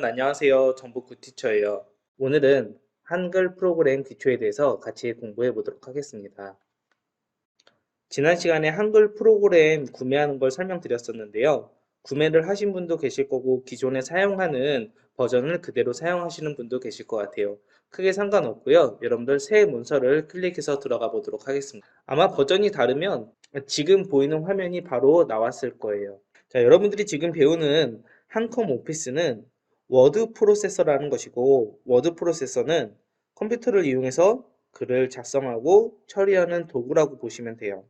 여러분 안녕하세요. 정보 굿티처예요. 오늘은 한글 프로그램 기초에 대해서 같이 공부해 보도록 하겠습니다. 지난 시간에 한글 프로그램 구매하는 걸 설명드렸었는데요. 구매를 하신 분도 계실 거고 기존에 사용하는 버전을 그대로 사용하시는 분도 계실 것 같아요. 크게 상관없고요. 여러분들 새 문서를 클릭해서 들어가 보도록 하겠습니다. 아마 버전이 다르면 지금 보이는 화면이 바로 나왔을 거예요. 자, 여러분들이 지금 배우는 한컴 오피스는 워드 프로세서라는 것이고, 워드 프로세서는 컴퓨터를 이용해서 글을 작성하고 처리하는 도구라고 보시면 돼요.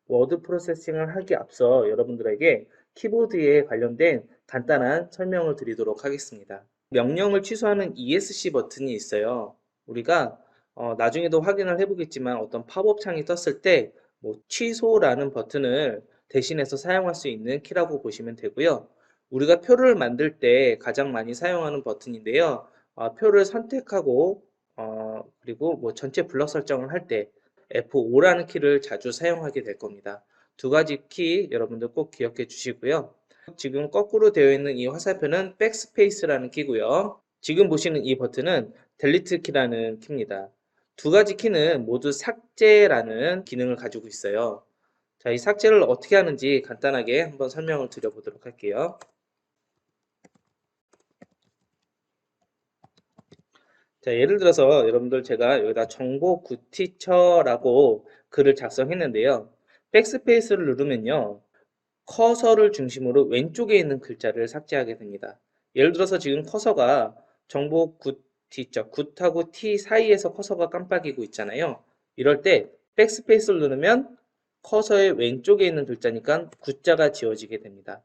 워드 프로세싱을 하기 앞서 여러분들에게 키보드에 관련된 간단한 설명을 드리도록 하겠습니다. 명령을 취소하는 ESC 버튼이 있어요. 우리가 나중에도 확인을 해보겠지만 어떤 팝업 창이 떴을 때 취소라는 버튼을 대신해서 사용할 수 있는 키라고 보시면 되고요. 우리가 표를 만들 때 가장 많이 사용하는 버튼인데요. 표를 선택하고 그리고 전체 블럭 설정을 할 때 F5라는 키를 자주 사용하게 될 겁니다. 두 가지 키 여러분들 꼭 기억해 주시고요. 지금 거꾸로 되어 있는 이 화살표는 백스페이스라는 키고요. 지금 보시는 이 버튼은 델리트 키라는 키입니다. 두 가지 키는 모두 삭제라는 기능을 가지고 있어요. 자, 이 삭제를 어떻게 하는지 간단하게 한번 설명을 드려보도록 할게요. 자, 예를 들어서 여러분들 제가 여기다 정보 굿티처라고 글을 작성했는데요. 백스페이스를 누르면요. 커서를 중심으로 왼쪽에 있는 글자를 삭제하게 됩니다. 예를 들어서 지금 커서가 정보 굿티처, 굿하고 T 사이에서 커서가 깜빡이고 있잖아요. 이럴 때 백스페이스를 누르면 커서의 왼쪽에 있는 글자니까 굿자가 지워지게 됩니다.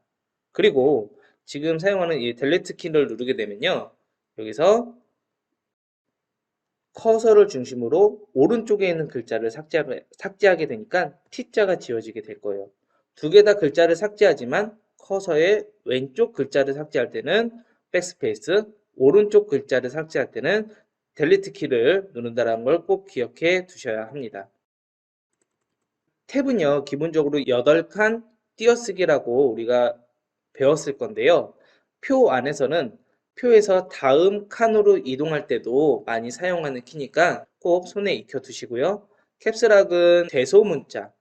그리고 지금 사용하는 이 델리트 키를 누르게 되면요. 여기서 커서를 중심으로 오른쪽에 있는 글자를 삭제하게 되니까 T자가 지워지게 될 거예요. 두 개 다 글자를 삭제하지만 커서의 왼쪽 글자를 삭제할 때는 백스페이스, 오른쪽 글자를 삭제할 때는 델리트 키를 누른다는 걸 꼭 기억해 두셔야 합니다. 탭은요, 기본적으로 8칸 띄어쓰기라고 우리가 배웠을 건데요. 표 안에서는 표에서 다음 칸으로 이동할 때도 많이 사용하는 키니까 꼭 손에 익혀 두시고요. 캡스락은 대소문자,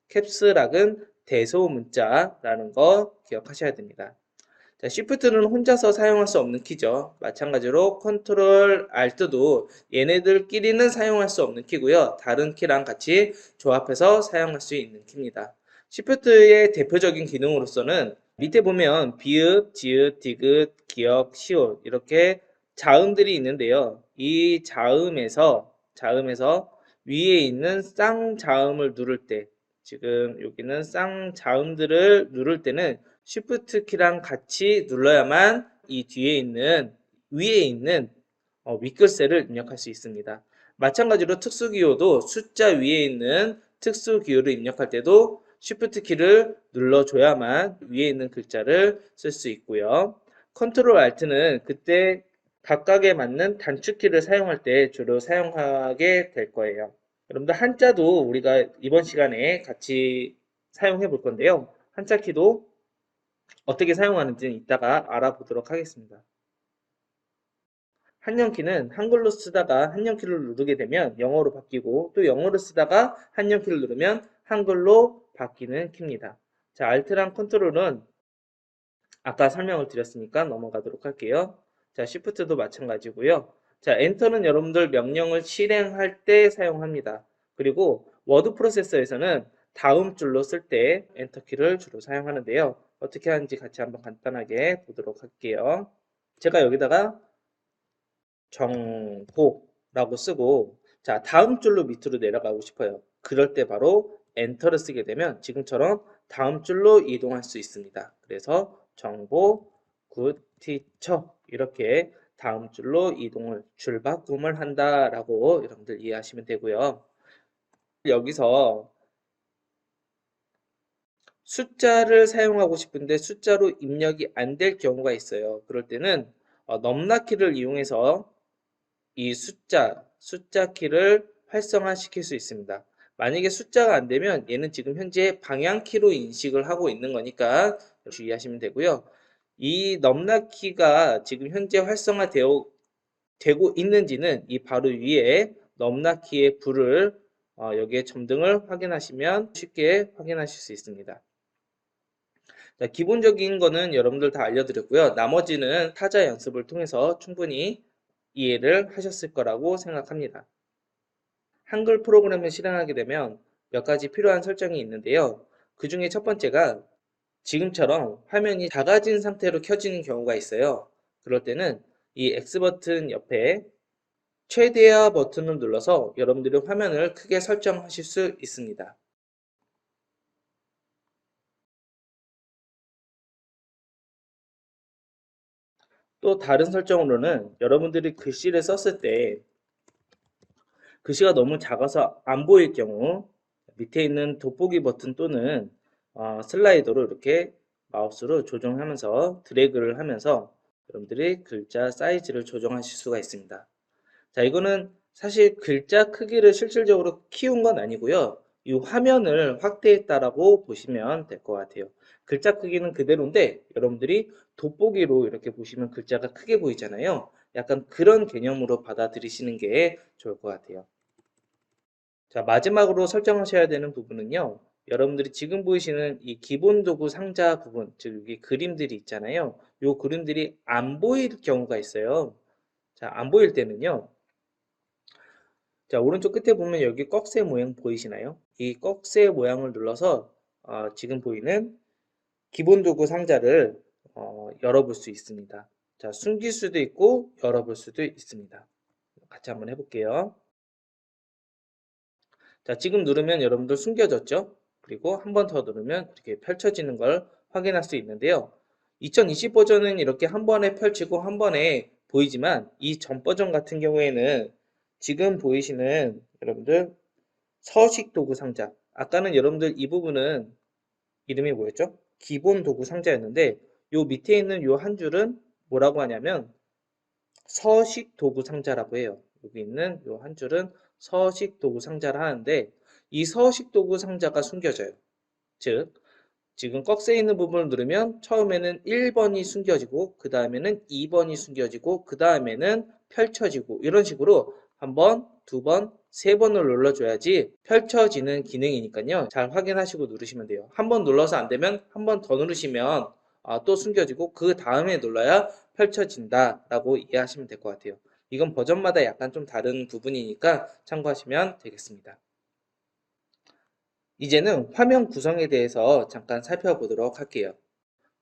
캡스락은 대소문자라는 거 기억하셔야 됩니다. 자, Shift는 혼자서 사용할 수 없는 키죠. 마찬가지로 Ctrl, Alt도 얘네들끼리는 사용할 수 없는 키고요. 다른 키랑 같이 조합해서 사용할 수 있는 키입니다. Shift의 대표적인 기능으로서는 밑에 보면 비읍, 지읒, 디귿, 기역, 시옷 이렇게 자음들이 있는데요. 이 자음에서 위에 있는 쌍자음을 누를 때 지금 여기는 쌍자음들을 누를 때는 Shift 키랑 같이 눌러야만 이 뒤에 있는 위에 있는 윗글씨를 입력할 수 있습니다. 마찬가지로 특수기호도 숫자 위에 있는 특수기호를 입력할 때도 Shift 키를 눌러줘야만 위에 있는 글자를 쓸 수 있고요. Ctrl Alt는 그때 각각에 맞는 단축키를 사용할 때 주로 사용하게 될 거예요. 여러분들 한자도 우리가 이번 시간에 같이 사용해 볼 건데요. 한자 키도 어떻게 사용하는지는 이따가 알아보도록 하겠습니다. 한영키는 한글로 쓰다가 한영키를 누르게 되면 영어로 바뀌고 또 영어로 쓰다가 한영키를 누르면 한글로 바뀌는 키입니다. 자, Alt랑 컨트롤은 아까 설명을 드렸으니까 넘어가도록 할게요. 자, Shift도 마찬가지고요. 자, 엔터는 여러분들 명령을 실행할 때 사용합니다. 그리고 워드 프로세서에서는 다음 줄로 쓸 때 엔터키를 주로 사용하는데요. 어떻게 하는지 같이 한번 간단하게 보도록 할게요. 제가 여기다가 정보라고 쓰고 자, 다음 줄로 밑으로 내려가고 싶어요. 그럴 때 바로 엔터를 쓰게 되면 지금처럼 다음 줄로 이동할 수 있습니다. 그래서 정보, 굿, 티처 이렇게 다음 줄로 줄바꿈을 한다라고 여러분들 이해하시면 되고요. 여기서 숫자를 사용하고 싶은데 숫자로 입력이 안 될 경우가 있어요. 그럴 때는 넘나키를 이용해서 이 숫자 키를 활성화시킬 수 있습니다. 만약에 숫자가 안 되면 얘는 지금 현재 방향키로 인식을 하고 있는 거니까 주의하시면 되고요. 이 넘나키가 지금 현재 활성화되고 있는지는 이 바로 위에 넘나키의 불을 여기에 점등을 확인하시면 쉽게 확인하실 수 있습니다. 자, 기본적인 거는 여러분들 다 알려드렸고요. 나머지는 타자 연습을 통해서 충분히 이해를 하셨을 거라고 생각합니다. 한글 프로그램을 실행하게 되면 몇 가지 필요한 설정이 있는데요. 그 중에 첫 번째가 지금처럼 화면이 작아진 상태로 켜지는 경우가 있어요. 그럴 때는 이 X 버튼 옆에 최대화 버튼을 눌러서 여러분들이 화면을 크게 설정하실 수 있습니다. 또 다른 설정으로는 여러분들이 글씨를 썼을 때 글씨가 너무 작아서 안 보일 경우 밑에 있는 돋보기 버튼 또는 슬라이더로 이렇게 마우스로 조정하면서 드래그를 하면서 여러분들이 글자 사이즈를 조정하실 수가 있습니다. 자, 이거는 사실 글자 크기를 실질적으로 키운 건 아니고요. 이 화면을 확대했다라고 보시면 될 것 같아요. 글자 크기는 그대로인데 여러분들이 돋보기로 이렇게 보시면 글자가 크게 보이잖아요. 약간 그런 개념으로 받아들이시는 게 좋을 것 같아요. 자, 마지막으로 설정하셔야 되는 부분은요. 여러분들이 지금 보이시는 이 기본 도구 상자 부분, 즉 여기 그림들이 있잖아요. 이 그림들이 안 보일 경우가 있어요. 자, 안 보일 때는요. 자, 오른쪽 끝에 보면 여기 꺽쇠 모양 보이시나요? 이 꺽쇠 모양을 눌러서 지금 보이는 기본 도구 상자를 열어볼 수 있습니다. 자, 숨길 수도 있고 열어볼 수도 있습니다. 같이 한번 해볼게요. 자, 지금 누르면 여러분들 숨겨졌죠? 그리고 한 번 더 누르면 이렇게 펼쳐지는 걸 확인할 수 있는데요. 2020 버전은 이렇게 한 번에 펼치고 한 번에 보이지만 이 전 버전 같은 경우에는 지금 보이시는 여러분들 서식 도구 상자. 아까는 여러분들 이 부분은 이름이 뭐였죠? 기본 도구 상자였는데 요 밑에 있는 요 한 줄은 뭐라고 하냐면 서식 도구 상자라고 해요. 여기 있는 요 한 줄은 서식 도구 상자를 하는데 이 서식 도구 상자가 숨겨져요. 즉 지금 꺽쇠 있는 부분을 누르면 처음에는 1번이 숨겨지고 그 다음에는 2번이 숨겨지고 그 다음에는 펼쳐지고 이런 식으로 한 번, 두 번, 세 번을 눌러줘야지 펼쳐지는 기능이니까요. 잘 확인하시고 누르시면 돼요. 한 번 눌러서 안 되면 한 번 더 누르시면 또 숨겨지고 그 다음에 눌러야 펼쳐진다 라고 이해하시면 될 것 같아요. 이건 버전마다 약간 좀 다른 부분이니까 참고하시면 되겠습니다. 이제는 화면 구성에 대해서 잠깐 살펴보도록 할게요.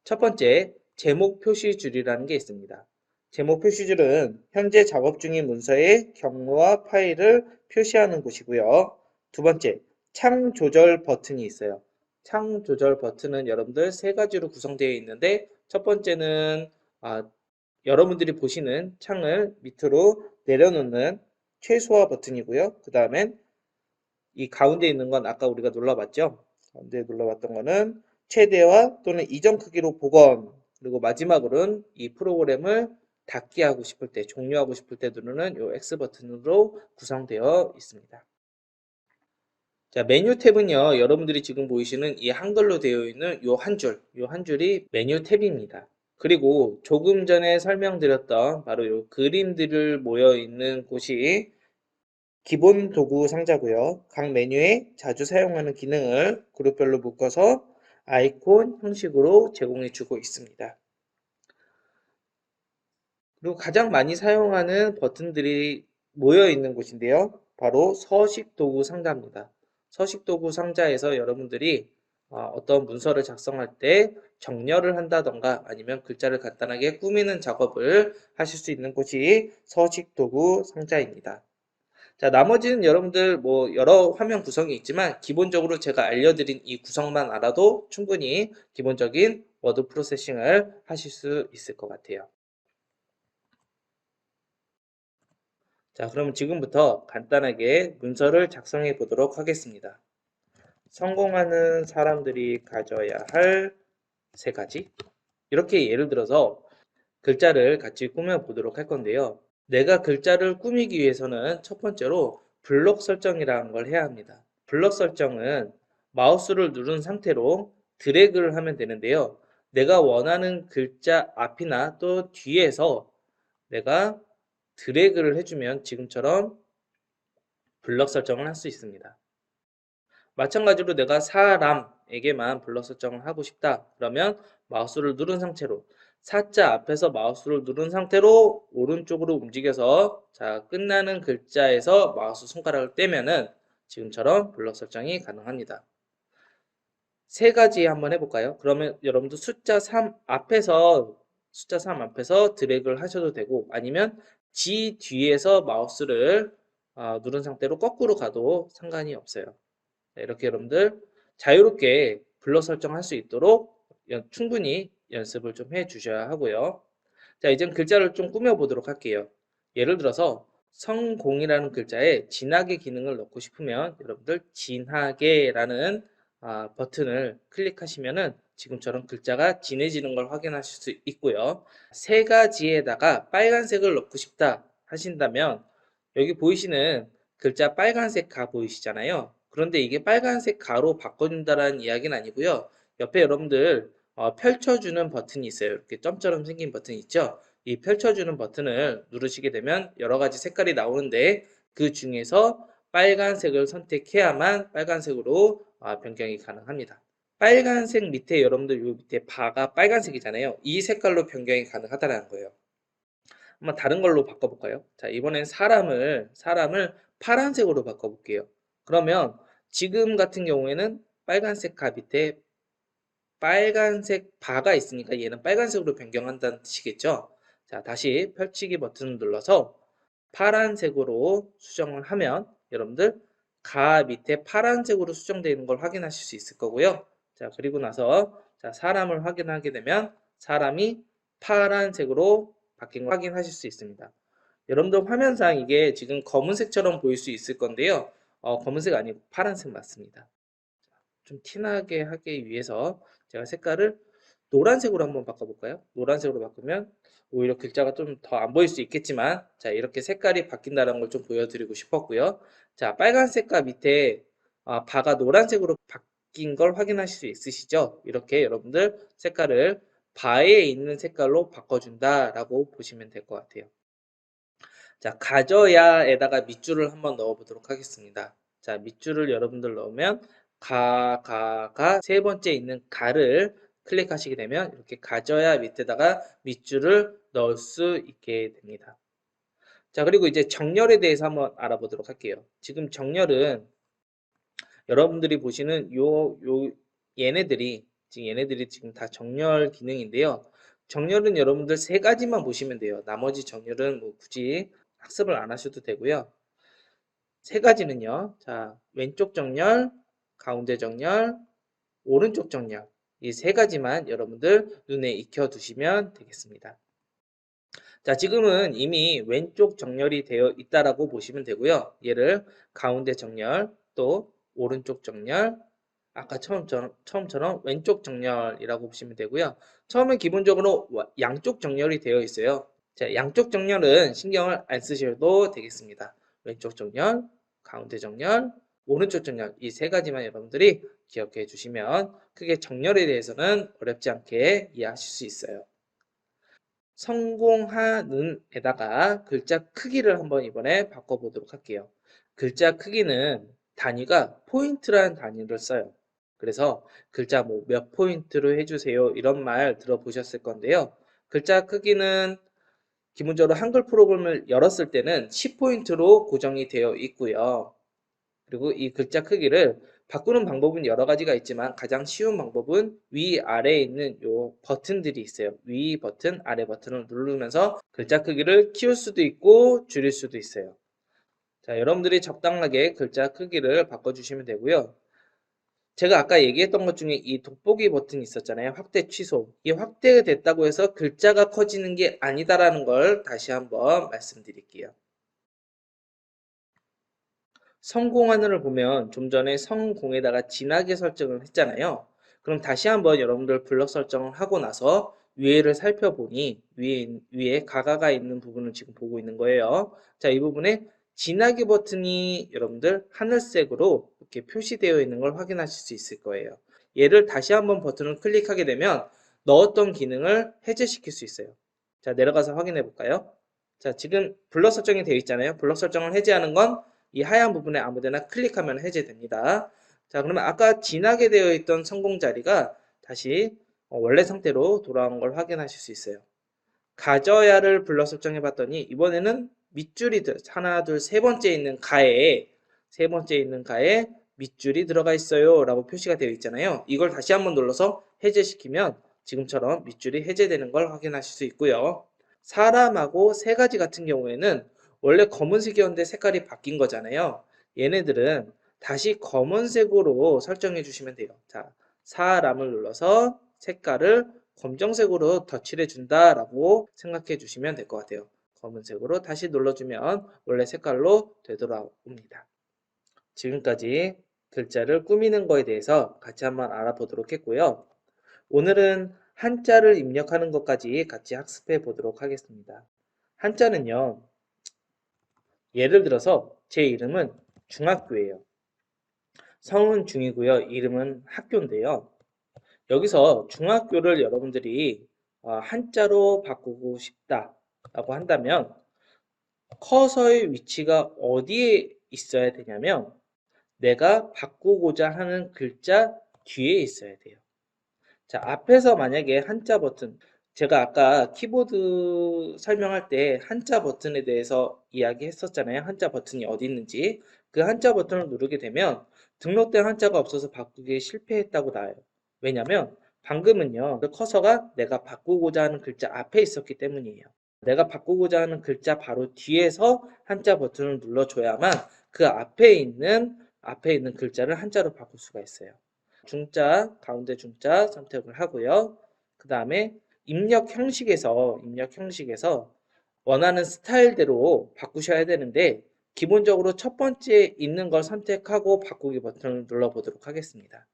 첫 번째, 제목 표시줄이라는 게 있습니다. 제목 표시줄은 현재 작업 중인 문서의 경로와 파일을 표시하는 곳이고요. 두 번째, 창 조절 버튼이 있어요. 창 조절 버튼은 여러분들 세 가지로 구성되어 있는데 첫 번째는 여러분들이 보시는 창을 밑으로 내려놓는 최소화 버튼이고요. 그 다음엔 이 가운데 있는 건 아까 우리가 눌러봤죠? 가운데 눌러봤던 거는 최대화 또는 이전 크기로 복원. 그리고 마지막으로는 이 프로그램을 닫기 하고 싶을 때, 종료하고 싶을 때 누르는 이 X 버튼으로 구성되어 있습니다. 자, 메뉴 탭은요, 여러분들이 지금 보이시는 이 한글로 되어 있는 이 한 줄, 이 한 줄이 메뉴 탭입니다. 그리고 조금 전에 설명드렸던 바로 이 그림들을 모여 있는 곳이 기본 도구 상자고요. 각 메뉴에 자주 사용하는 기능을 그룹별로 묶어서 아이콘 형식으로 제공해 주고 있습니다. 그리고 가장 많이 사용하는 버튼들이 모여 있는 곳인데요. 바로 서식 도구 상자입니다. 서식 도구 상자에서 여러분들이 어떤 문서를 작성할 때 정렬을 한다던가 아니면 글자를 간단하게 꾸미는 작업을 하실 수 있는 곳이 서식 도구 상자입니다. 자, 나머지는 여러분들 뭐 여러 화면 구성이 있지만 기본적으로 제가 알려드린 이 구성만 알아도 충분히 기본적인 워드 프로세싱을 하실 수 있을 것 같아요. 자, 그럼 지금부터 간단하게 문서를 작성해 보도록 하겠습니다. 성공하는 사람들이 가져야 할 세 가지. 이렇게 예를 들어서 글자를 같이 꾸며 보도록 할 건데요. 내가 글자를 꾸미기 위해서는 첫 번째로 블록 설정이라는 걸 해야 합니다. 블록 설정은 마우스를 누른 상태로 드래그를 하면 되는데요. 내가 원하는 글자 앞이나 또 뒤에서 내가 드래그를 해주면 지금처럼 블럭 설정을 할 수 있습니다. 마찬가지로 내가 사람에게만 블럭 설정을 하고 싶다. 그러면 마우스를 누른 상태로 사자 앞에서 마우스를 누른 상태로 오른쪽으로 움직여서 자 끝나는 글자에서 마우스 손가락을 떼면은 지금처럼 블럭 설정이 가능합니다. 세 가지 한번 해볼까요? 그러면 여러분도 숫자 3 앞에서 드래그를 하셔도 되고 아니면 G 뒤에서 마우스를 누른 상태로 거꾸로 가도 상관이 없어요. 이렇게 여러분들 자유롭게 블럭 설정할 수 있도록 충분히 연습을 좀 해 주셔야 하고요. 자, 이젠 글자를 좀 꾸며 보도록 할게요. 예를 들어서 성공이라는 글자에 진하게 기능을 넣고 싶으면 여러분들 진하게라는 버튼을 클릭하시면은 지금처럼 글자가 진해지는 걸 확인하실 수 있고요. 세 가지에다가 빨간색을 넣고 싶다 하신다면 여기 보이시는 글자 빨간색 가 보이시잖아요. 그런데 이게 빨간색 가로 바꿔준다라는 이야기는 아니고요. 옆에 여러분들 펼쳐주는 버튼이 있어요. 이렇게 점처럼 생긴 버튼 있죠? 이 펼쳐주는 버튼을 누르시게 되면 여러 가지 색깔이 나오는데 그 중에서 빨간색을 선택해야만 빨간색으로 변경이 가능합니다. 빨간색 밑에 여러분들 요 밑에 바가 빨간색이잖아요. 이 색깔로 변경이 가능하다는 거예요. 한번 다른 걸로 바꿔볼까요? 자, 이번엔 사람을 파란색으로 바꿔볼게요. 그러면 지금 같은 경우에는 빨간색 가 밑에 빨간색 바가 있으니까 얘는 빨간색으로 변경한다는 뜻이겠죠? 자, 다시 펼치기 버튼을 눌러서 파란색으로 수정을 하면 여러분들 가 밑에 파란색으로 수정되어 있는 걸 확인하실 수 있을 거고요. 자, 그리고 나서 자, 사람을 확인하게 되면 사람이 파란색으로 바뀐 걸 확인하실 수 있습니다. 여러분들 화면상 이게 지금 검은색처럼 보일 수 있을 건데요. 검은색 아니고 파란색 맞습니다. 좀 티나게 하기 위해서 제가 색깔을 노란색으로 한번 바꿔볼까요? 노란색으로 바꾸면 오히려 글자가 좀 더 안 보일 수 있겠지만 자 이렇게 색깔이 바뀐다는 걸 좀 보여드리고 싶었고요. 자 빨간색과 밑에 바가 노란색으로 바뀐 걸 확인하실 수 있으시죠? 이렇게 여러분들 색깔을 바에 있는 색깔로 바꿔준다라고 보시면 될 것 같아요. 자 가져야에다가 밑줄을 한번 넣어 보도록 하겠습니다. 자 밑줄을 여러분들 넣으면 가가 세 번째 있는 가를 클릭하시게 되면 이렇게 가져야 밑에다가 밑줄을 넣을 수 있게 됩니다. 자 그리고 이제 정렬에 대해서 한번 알아보도록 할게요. 지금 정렬은 여러분들이 보시는 얘네들이 지금 다 정렬 기능인데요. 정렬은 여러분들 세 가지만 보시면 돼요. 나머지 정렬은 뭐 굳이 학습을 안 하셔도 되고요. 세 가지는요. 자, 왼쪽 정렬, 가운데 정렬, 오른쪽 정렬. 이 세 가지만 여러분들 눈에 익혀 두시면 되겠습니다. 자, 지금은 이미 왼쪽 정렬이 되어 있다라고 보시면 되고요. 얘를 가운데 정렬, 또 오른쪽 정렬, 아까 처음처럼 왼쪽 정렬이라고 보시면 되고요. 처음에 기본적으로 양쪽 정렬이 되어 있어요. 자, 양쪽 정렬은 신경을 안 쓰셔도 되겠습니다. 왼쪽 정렬, 가운데 정렬, 오른쪽 정렬 이 세 가지만 여러분들이 기억해 주시면 크게 정렬에 대해서는 어렵지 않게 이해하실 수 있어요. 성공하는에다가 글자 크기를 한번 이번에 바꿔보도록 할게요. 글자 크기는 단위가 포인트라는 단위를 써요. 그래서 글자 뭐 몇 포인트로 해주세요 이런 말 들어보셨을 건데요. 글자 크기는 기본적으로 한글 프로그램을 열었을 때는 10포인트로 고정이 되어 있고요. 그리고 이 글자 크기를 바꾸는 방법은 여러 가지가 있지만 가장 쉬운 방법은 위아래에 있는 요 버튼들이 있어요. 위 버튼, 아래 버튼을 누르면서 글자 크기를 키울 수도 있고 줄일 수도 있어요. 자, 여러분들이 적당하게 글자 크기를 바꿔주시면 되고요. 제가 아까 얘기했던 것 중에 이 돋보기 버튼이 있었잖아요. 확대 취소. 이게 확대가 됐다고 해서 글자가 커지는 게 아니다라는 걸 다시 한번 말씀드릴게요. 성공하늘을 보면 좀 전에 성공에다가 진하게 설정을 했잖아요. 그럼 다시 한번 여러분들 블럭 설정을 하고 나서 위에를 살펴보니 위에 가가가 있는 부분을 지금 보고 있는 거예요. 자, 이 부분에 진하게 버튼이 여러분들 하늘색으로 이렇게 표시되어 있는 걸 확인하실 수 있을 거예요. 얘를 다시 한번 버튼을 클릭하게 되면 넣었던 기능을 해제시킬 수 있어요. 자, 내려가서 확인해 볼까요? 자, 지금 블럭 설정이 되어 있잖아요. 블럭 설정을 해제하는 건 이 하얀 부분에 아무데나 클릭하면 해제됩니다. 자, 그러면 아까 진하게 되어 있던 성공 자리가 다시 원래 상태로 돌아온 걸 확인하실 수 있어요. 가져야를 블럭 설정해 봤더니 이번에는 밑줄이 하나, 둘, 세 번째 있는 가에 밑줄이 들어가 있어요 라고 표시가 되어 있잖아요. 이걸 다시 한번 눌러서 해제시키면 지금처럼 밑줄이 해제되는 걸 확인하실 수 있고요. 사람하고 세 가지 같은 경우에는 원래 검은색이었는데 색깔이 바뀐 거잖아요. 얘네들은 다시 검은색으로 설정해 주시면 돼요. 자, 사람을 눌러서 색깔을 검정색으로 덧칠해 준다라고 생각해 주시면 될 것 같아요. 검은색으로 다시 눌러주면 원래 색깔로 되돌아옵니다. 지금까지 글자를 꾸미는 거에 대해서 같이 한번 알아보도록 했고요. 오늘은 한자를 입력하는 것까지 같이 학습해 보도록 하겠습니다. 한자는요, 예를 들어서 제 이름은 중학교예요. 성은 중이고요. 이름은 학교인데요. 여기서 중학교를 여러분들이 한자로 바꾸고 싶다라고 한다면 커서의 위치가 어디에 있어야 되냐면 내가 바꾸고자 하는 글자 뒤에 있어야 돼요. 자, 앞에서 만약에 한자 버튼, 제가 아까 키보드 설명할 때 한자 버튼에 대해서 이야기했었잖아요. 한자 버튼이 어디 있는지. 그 한자 버튼을 누르게 되면 등록된 한자가 없어서 바꾸기에 실패했다고 나와요. 왜냐면 방금은요, 그 커서가 내가 바꾸고자 하는 글자 앞에 있었기 때문이에요. 내가 바꾸고자 하는 글자 바로 뒤에서 한자 버튼을 눌러줘야만 그 앞에 있는 글자를 한자로 바꿀 수가 있어요. 중자, 가운데 중자 선택을 하고요. 그 다음에 입력 형식에서 원하는 스타일대로 바꾸셔야 되는데 기본적으로 첫 번째 있는 걸 선택하고 바꾸기 버튼을 눌러보도록 하겠습니다.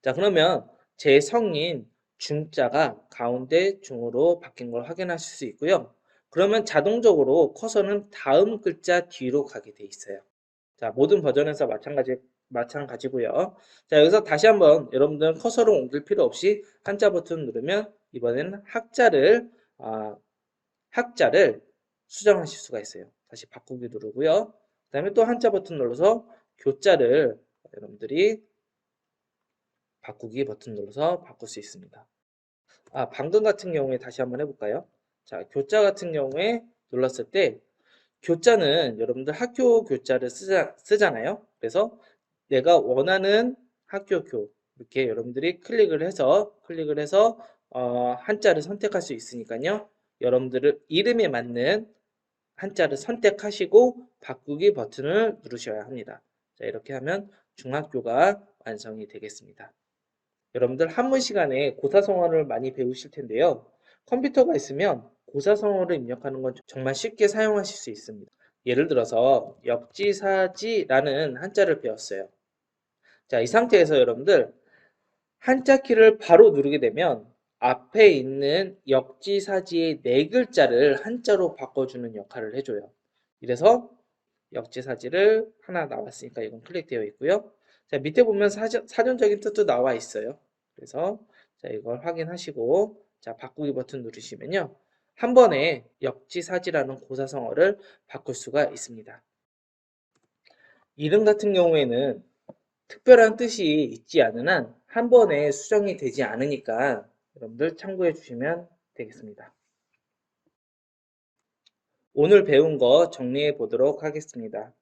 자, 그러면 제 성인 중자가 가운데 중으로 바뀐 걸 확인하실 수 있고요. 그러면 자동적으로 커서는 다음 글자 뒤로 가게 돼 있어요. 자, 모든 버전에서 마찬가지고요. 자, 여기서 다시 한번 여러분들은 커서를 옮길 필요 없이 한자 버튼 누르면 이번에는 학자를 수정하실 수가 있어요. 다시 바꾸기 누르고요. 그 다음에 또 한자 버튼 눌러서 교자를 여러분들이 바꾸기 버튼 눌러서 바꿀 수 있습니다. 방금 같은 경우에 다시 한번 해볼까요? 자, 교자 같은 경우에 눌렀을 때 교자는 여러분들 학교 교자를 쓰잖아요. 그래서 내가 원하는 학교 교 이렇게 여러분들이 클릭을 해서 한자를 선택할 수 있으니까요. 여러분들은 이름에 맞는 한자를 선택하시고 바꾸기 버튼을 누르셔야 합니다. 자, 이렇게 하면 중학교가 완성이 되겠습니다. 여러분들 한문 시간에 고사성어를 많이 배우실 텐데요. 컴퓨터가 있으면 고사성어를 입력하는 건 정말 쉽게 사용하실 수 있습니다. 예를 들어서 역지사지라는 한자를 배웠어요. 자, 이 상태에서 여러분들 한자 키를 바로 누르게 되면 앞에 있는 역지사지의 네 글자를 한자로 바꿔주는 역할을 해줘요. 이래서 역지사지를 하나 나왔으니까 이건 클릭되어 있고요. 자, 밑에 보면 사전적인 뜻도 나와 있어요. 그래서 자, 이걸 확인하시고 자, 바꾸기 버튼 누르시면요. 한 번에 역지사지라는 고사성어를 바꿀 수가 있습니다. 이름 같은 경우에는 특별한 뜻이 있지 않은 한 한 번에 수정이 되지 않으니까 여러분들 참고해 주시면 되겠습니다. 오늘 배운 거 정리해 보도록 하겠습니다.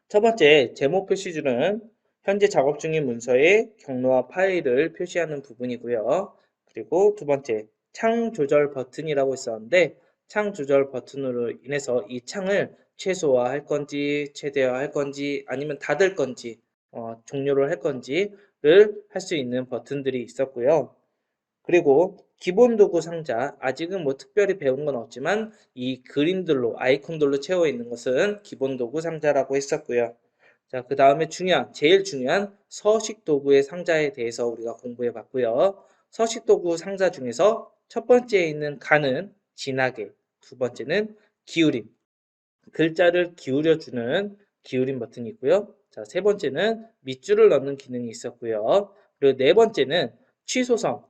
첫 번째, 제목 표시줄은 현재 작업 중인 문서의 경로와 파일을 표시하는 부분이고요. 그리고 두 번째, 창 조절 버튼이라고 있었는데 창 조절 버튼으로 인해서 이 창을 최소화할 건지 최대화할 건지 아니면 닫을 건지 종료를 할 건지를 할 수 있는 버튼들이 있었고요. 그리고 기본 도구 상자, 아직은 뭐 특별히 배운 건 없지만 이 그림들로 아이콘들로 채워 있는 것은 기본 도구 상자라고 했었고요. 자, 그 다음에 제일 중요한 서식 도구의 상자에 대해서 우리가 공부해 봤고요. 서식 도구 상자 중에서 첫 번째에 있는 가는 진하게, 두 번째는 기울임, 글자를 기울여주는 기울임 버튼이 있고요. 자, 세 번째는 밑줄을 넣는 기능이 있었고요. 그리고 네 번째는 취소성,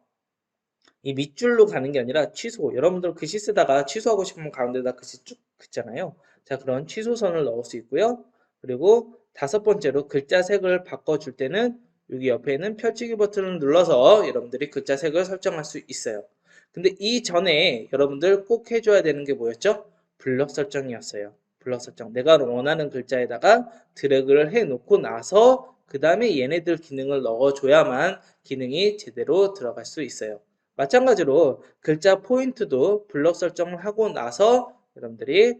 이 밑줄로 가는 게 아니라 취소. 여러분들 글씨 쓰다가 취소하고 싶으면 가운데다 글씨 쭉 긋잖아요. 자, 그런 취소선을 넣을 수 있고요. 그리고 다섯 번째로 글자 색을 바꿔줄 때는 여기 옆에 있는 펼치기 버튼을 눌러서 여러분들이 글자 색을 설정할 수 있어요. 근데 이전에 여러분들 꼭 해줘야 되는 게 뭐였죠? 블럭 설정이었어요. 블럭 설정. 내가 원하는 글자에다가 드래그를 해놓고 나서 그 다음에 얘네들 기능을 넣어줘야만 기능이 제대로 들어갈 수 있어요. 마찬가지로 글자 포인트도 블럭 설정을 하고 나서 여러분들이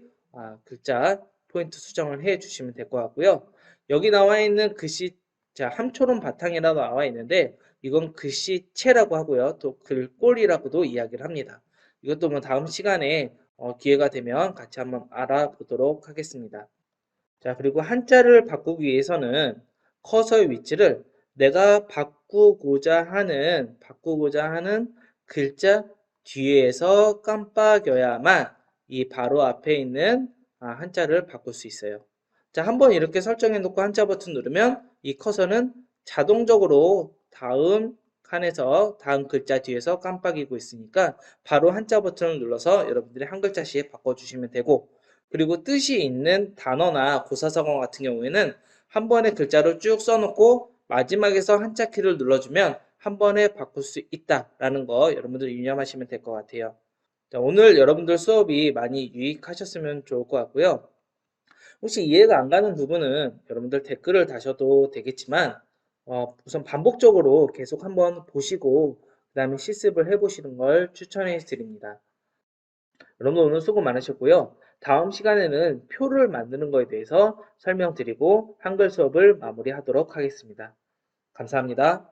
글자 포인트 수정을 해 주시면 될 것 같고요. 여기 나와 있는 글씨, 자, 함초롬 바탕이라고 나와 있는데 이건 글씨체라고 하고요. 또 글꼴이라고도 이야기를 합니다. 이것도 뭐 다음 시간에 기회가 되면 같이 한번 알아보도록 하겠습니다. 자, 그리고 한자를 바꾸기 위해서는 커서의 위치를 내가 바꾸고자 하는 글자 뒤에서 깜빡여야만 이 바로 앞에 있는 한자를 바꿀 수 있어요. 자, 한번 이렇게 설정해 놓고 한자 버튼 누르면 이 커서는 자동적으로 다음 칸에서 다음 글자 뒤에서 깜빡이고 있으니까 바로 한자 버튼을 눌러서 여러분들이 한 글자씩 바꿔주시면 되고, 그리고 뜻이 있는 단어나 고사성어 같은 경우에는 한 번에 글자를 쭉 써놓고 마지막에서 한자 키를 눌러주면 한 번에 바꿀 수 있다라는 거 여러분들 유념하시면 될 것 같아요. 자, 오늘 여러분들 수업이 많이 유익하셨으면 좋을 것 같고요. 혹시 이해가 안 가는 부분은 여러분들 댓글을 다셔도 되겠지만 우선 반복적으로 계속 한번 보시고 그 다음에 실습을 해보시는 걸 추천해 드립니다. 여러분 오늘 수고 많으셨고요. 다음 시간에는 표를 만드는 것에 대해서 설명드리고 한글 수업을 마무리하도록 하겠습니다. 감사합니다.